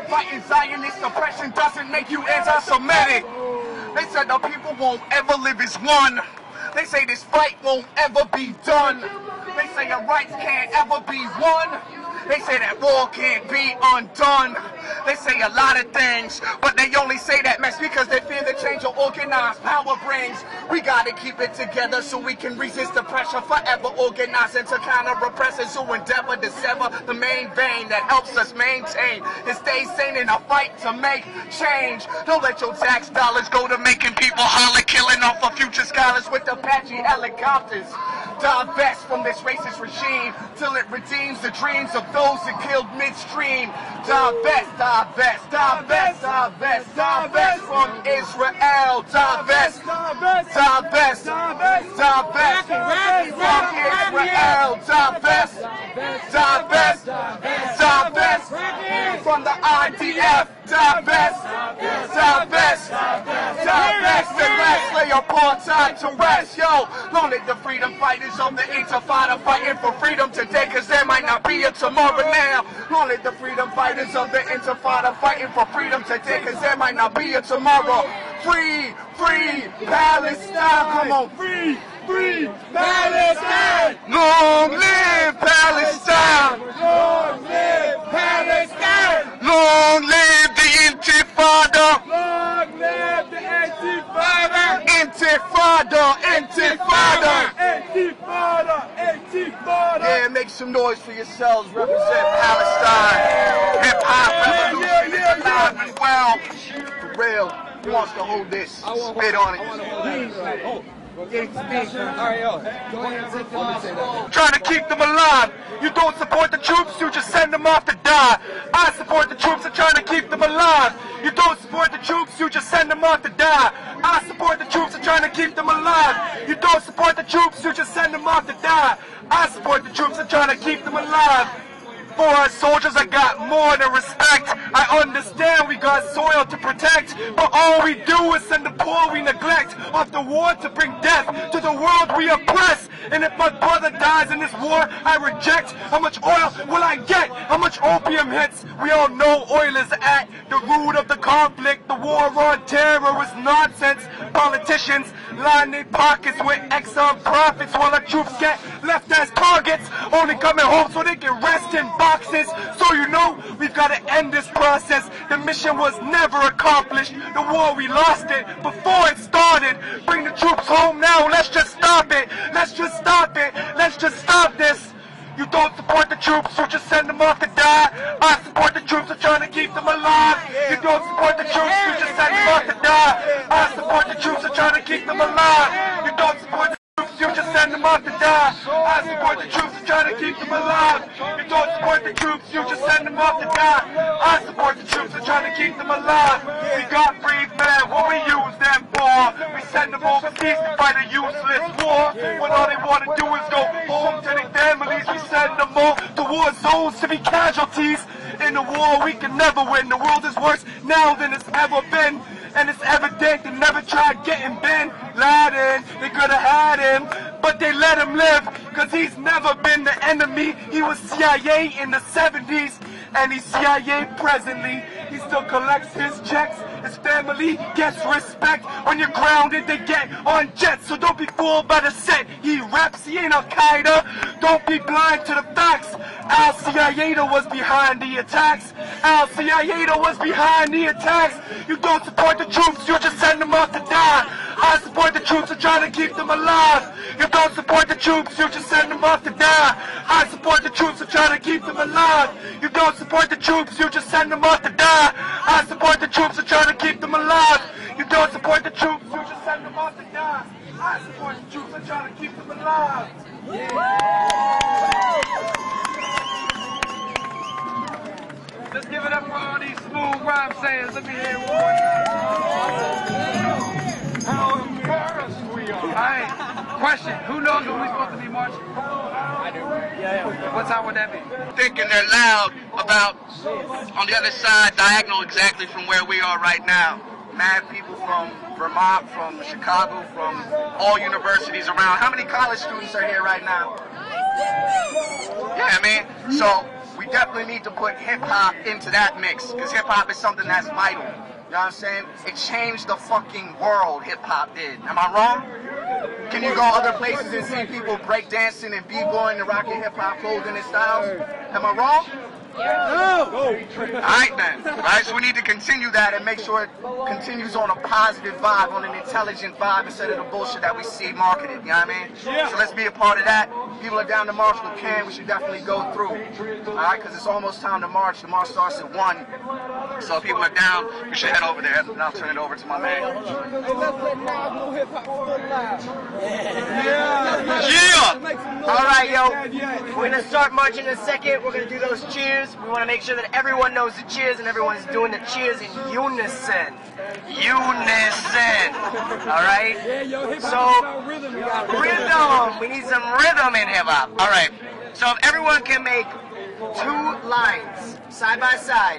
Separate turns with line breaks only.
Fighting Zionist oppression doesn't make you anti-Semitic. They said the people won't ever live as one. They say this fight won't ever be done. They say our rights can't ever be won. They say that war can't be undone. They say a lot of things, but they only say that mess because they fear the change or organized power brings. We gotta keep it together so we can resist the pressure, forever organizing to counter oppressors who endeavor to sever the main vein that helps us maintain and stay sane in a fight to make change. Don't let your tax dollars go to making people holler, killing off our future scholars with Apache helicopters. Divest from this racist regime till it redeems the dreams of those that killed midstream. Divest, divest, divest, divest, divest from Israel. Divest, divest, divest, divest from Israel. Divest, divest, divest from the IDF. Divest, divest, divest, and let's lay apartheid to rest. Yo, don't let the freedom fighters of the Intifada fighting for freedom today, cause there might not be a tomorrow now. Don't let the freedom fighters of the Intifada fighting for freedom today, cause there might not be a tomorrow. Free, free Palestine, come on, free, free Palestine. Long live Palestine. Long live Palestine. Long live the Intifada. Long live the Intifada. Intifada, Intifada. Intifada, Intifada. Yeah, make some noise for yourselves. Represent Palestine. Hip hop revolution is alive and well. For real. Who wants to hold this? Spit on it. Trying to keep them alive. You don't support the troops, you just send them off to die. I support the troops and trying to keep them alive. You don't support the troops, you just send them off to die. I support the troops and trying to keep them alive. You don't support the troops, you just send them off to die. I support the troops and trying to keep them alive. For our soldiers, I got more than respect. I understand we got soil to protect, but all we do is send the poor we neglect off the war to bring death to the world we oppress. And if my brother dies in this war, I reject. How much oil will I get? How much opium hits? We all know oil is at the root of the conflict. The war on terror is nonsense. Politicians line their pockets with Exxon profits while our troops get left as targets, only coming home so they can rest in boxes. So you know, we've got to end this process. The mission was never accomplished. The war, we lost it before it started. Bring the troops home now. Let's just stop it. Let's just stop it. Let's just stop this. You don't support the troops, you just send them off to die. I support the troops, I'm trying to keep them alive. You don't support the troops, you just send them off to die. I support the troops, I'm trying to keep them alive. You don't support the troops, you just send them off to die. I support the troops, I'm trying to keep them alive. You don't support the troops, you just send them off to die. I support the troops, I'm trying to keep them alive. We got brave men, what we use them for? We send them overseas to fight a useless war. When all they want to do is go home to their families, we send them all to war zones to be casualties. In the war we can never win. The world is worse now than it's ever been. And it's evident they never tried getting Bin Laden. They could have had him, but they let him live. Cause he's never been the enemy. He was CIA in the 70s. And he's CIA presently. He still collects his checks. His family gets respect. When you're grounded, they get on jets. So don't be fooled by the set. He raps, he ain't Al-Qaeda. Don't be blind to the facts. Al-Qaeda was behind the attacks. Al-Qaeda was behind the attacks. You don't support the troops, you just send them off to die. I support the troops and trying to keep them alive. You don't support the troops, you just send them off to die. I support the troops and trying to keep them alive. You don't support the troops, you just send them off to die. I support the troops and trying to keep them alive. You don't support the troops, you just send them off to die. I support the troops and trying to keep them alive. Let's give it up for all these smooth rhyme sayers. Let me hear one more time. How embarrassed we are. Alright, question. Who knows when we're supposed to be marching? I do. Yeah. What time would that be?
Thinking they're loud about on the other side, diagonal exactly from where we are right now. Mad people from Vermont, from Chicago, from all universities around. How many college students are here right now? Yeah, I mean, so we we definitely need to put hip-hop into that mix, because hip-hop is something that's vital. You know what I'm saying? It changed the fucking world, hip-hop did. Am I wrong? Can you go other places and see people breakdancing and b-boying and rocking hip-hop clothing and styles? Am I wrong? No. Alright then. Alright, so we need to continue that and make sure it continues on a positive vibe, on an intelligent vibe instead of the bullshit that we see marketed, you know what I mean? Yeah. So let's be a part of that. People are down to march with Ken, we should definitely go through. Alright, because it's almost time to march. The march starts at 1. So if people are down, we should head over there, and I'll turn it over to my man.
Yeah! Alright, yo. We're going to start marching in a second. We're going to do those cheers. We want to make sure that everyone knows the cheers and everyone's doing the cheers in unison. Unison. Alright? So, rhythm. We need some rhythm in hip-hop. Alright. So if everyone can make 2 lines side by side.